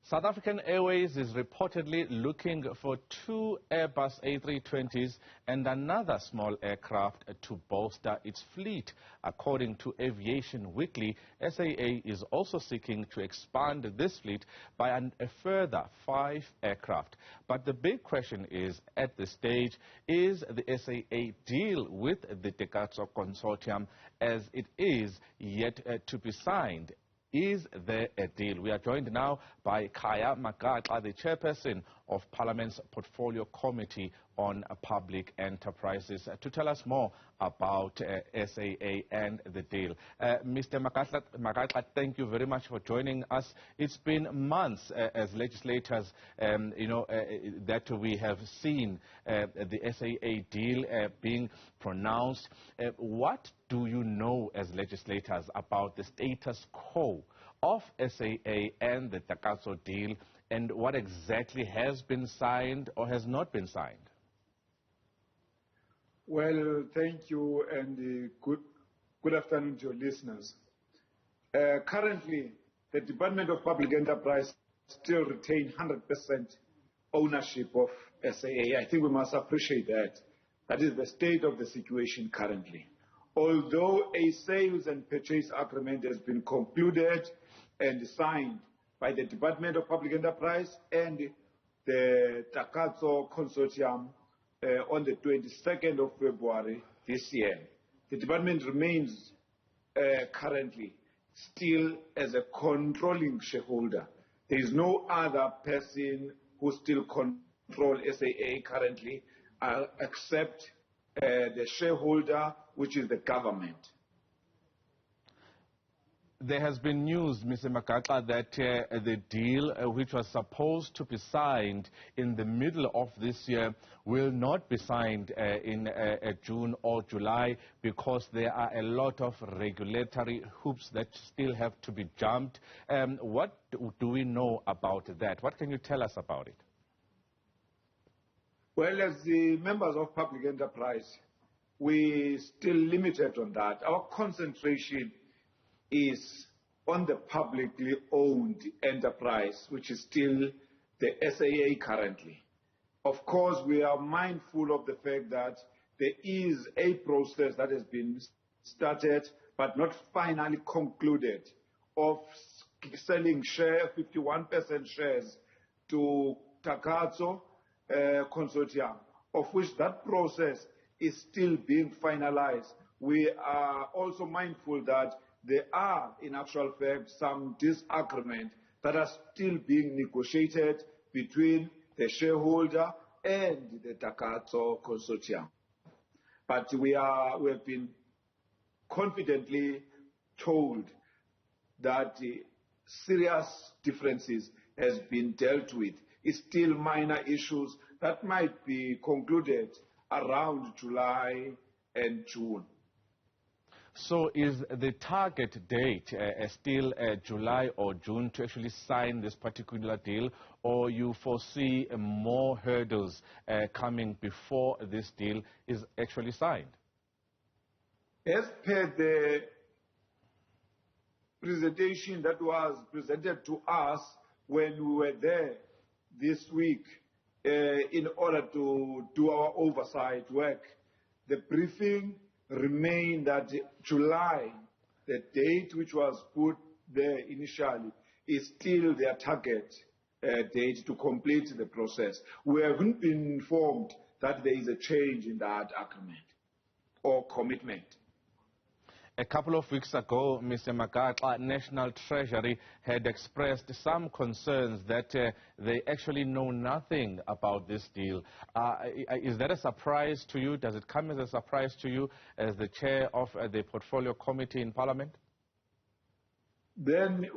South African Airways is reportedly looking for 2 Airbus A320s and another small aircraft to bolster its fleet. According to Aviation Weekly, SAA is also seeking to expand this fleet by a further 5 aircraft. But the big question is, at this stage, is the SAA deal with the Takatso Consortium as it is yet to be signed? Is there a deal? We are joined now by Khaya, the Chairperson of Parliament's Portfolio Committee on Public Enterprises, to tell us more about SAA and the deal. Mr. Magaxa, thank you very much for joining us. It's been months as legislators, that we have seen the SAA deal being pronounced. What do you know as legislators about the status quo of SAA and the Takatso deal, and what exactly has been signed or has not been signed? Well, thank you, and good afternoon to your listeners. Currently, the Department of Public Enterprise still retains 100% ownership of SAA. I think we must appreciate that. That is the state of the situation currently. Although a sales and purchase agreement has been concluded and signed by the Department of Public Enterprise and the Takatso Consortium on the 22nd of February this year, the department remains currently still as a controlling shareholder. There is no other person who still controls SAA currently except the shareholder, which is the government. There has been news, Mr. Magaxa, that the deal, which was supposed to be signed in the middle of this year, will not be signed in June or July because there are a lot of regulatory hoops that still have to be jumped. What do we know about that? What can you tell us about it? Well, as the members of public enterprise, we still limited on that. Our concentration is on the publicly owned enterprise, which is still the SAA currently. Of course, we are mindful of the fact that there is a process that has been started but not finally concluded of selling 51% shares to Takatso Consortium, of which that process is still being finalized. We are also mindful that there are, in actual fact, some disagreements that are still being negotiated between the shareholder and the Takatso Consortium. But we have been confidently told that the serious differences has been dealt with. It's still minor issues that might be concluded around July and June. So is the target date still July or June to actually sign this particular deal, or you foresee more hurdles coming before this deal is actually signed? As per the presentation that was presented to us when we were there this week in order to do our oversight work, the briefing remained that July, the date which was put there initially, is still their target date to complete the process. We haven't been informed that there is a change in that agreement or commitment. A couple of weeks ago, Mr. Magaxa, National Treasury had expressed some concerns that they actually know nothing about this deal. Is that a surprise to you? Does it come as a surprise to you as the chair of the Portfolio Committee in Parliament? Then,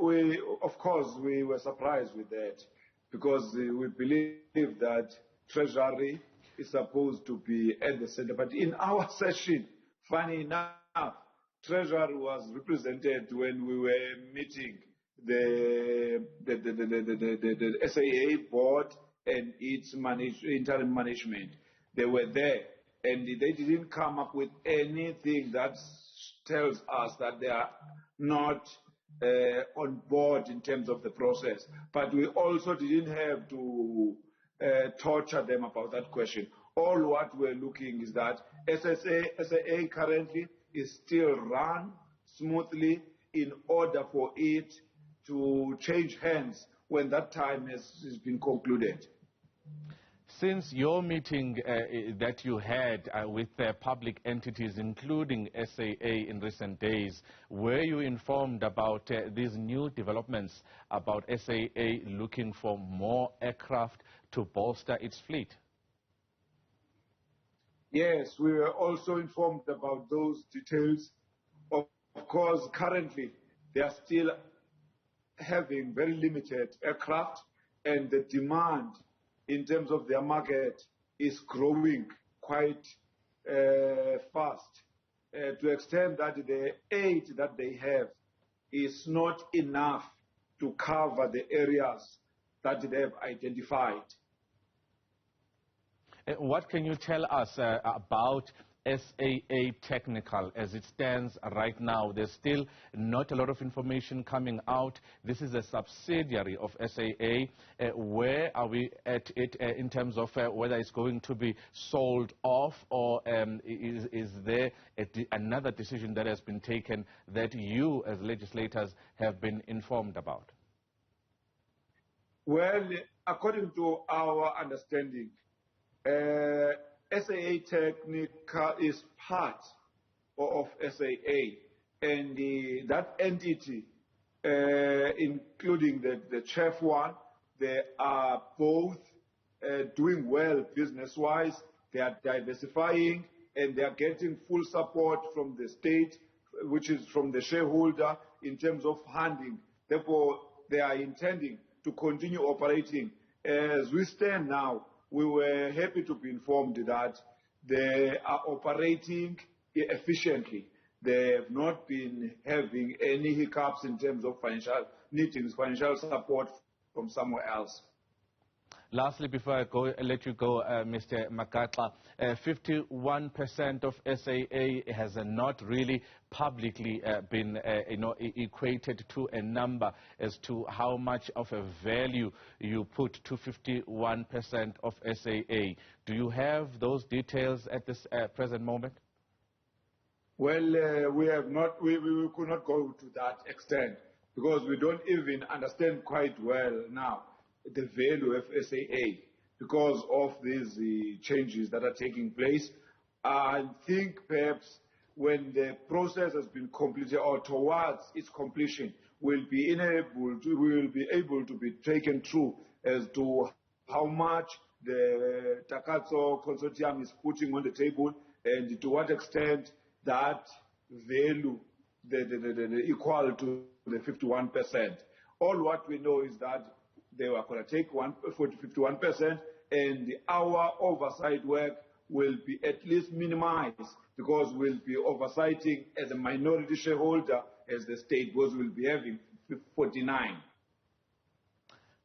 of course, we were surprised with that because we believe that Treasury is supposed to be at the center. But in our session, funny enough, Treasury was represented when we were meeting the SAA board and its interim management. They were there, and they didn't come up with anything that tells us that they are not on board in terms of the process. But we also didn't have to torture them about that question. All what we're looking is that SAA currently is still run smoothly in order for it to change hands when that time has been concluded. Since your meeting that you had with public entities, including SAA in recent days, were you informed about these new developments about SAA looking for more aircraft to bolster its fleet? Yes, we were also informed about those details. Of course, currently, they are still having very limited aircraft, and the demand in terms of their market is growing quite fast, to the extent that the aid that they have is not enough to cover the areas that they have identified. What can you tell us about SAA Technical as it stands right now? There's still not a lot of information coming out. This is a subsidiary of SAA. Where are we at it in terms of whether it's going to be sold off, or is there another decision that has been taken that you as legislators have been informed about? Well, according to our understanding, SAA Technical is part of SAA, and that entity, including the chief one, they are both doing well business-wise. They are diversifying, and they are getting full support from the state, which is from the shareholder, in terms of funding. Therefore, they are intending to continue operating. As we stand now, we were happy to be informed that they are operating efficiently. They have not been having any hiccups in terms of financial support from somewhere else. Lastly, before I let you go, Mr. Magaxa, 51% of SAA has not really publicly been equated to a number as to how much of a value you put to 51% of SAA. Do you have those details at this present moment? Well, we have not. We could not go to that extent because we don't even understand quite well now the value of SAA because of these changes that are taking place. I think perhaps when the process has been completed or towards its completion, we'll be able to be taken through as to how much the Takatso Consortium is putting on the table and to what extent that value the equal to the 51%. All what we know is that they were going to take 51%, and our oversight work will be at least minimized because we'll be oversighting as a minority shareholder as the state, because we'll be having 49.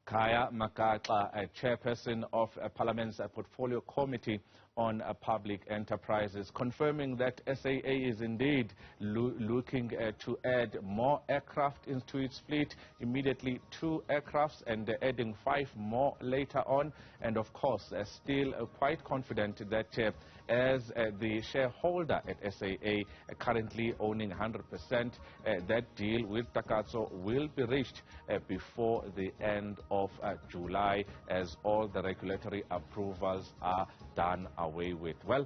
Khaya Magaxa, Chairperson of Parliament's Portfolio Committee on Public Enterprises, confirming that SAA is indeed looking to add more aircraft into its fleet, immediately 2 aircrafts and adding 5 more later on. And of course, still quite confident that as the shareholder at SAA, currently owning 100%, that deal with Takatso will be reached before the end of July, as all the regulatory approvals are done away with. Well,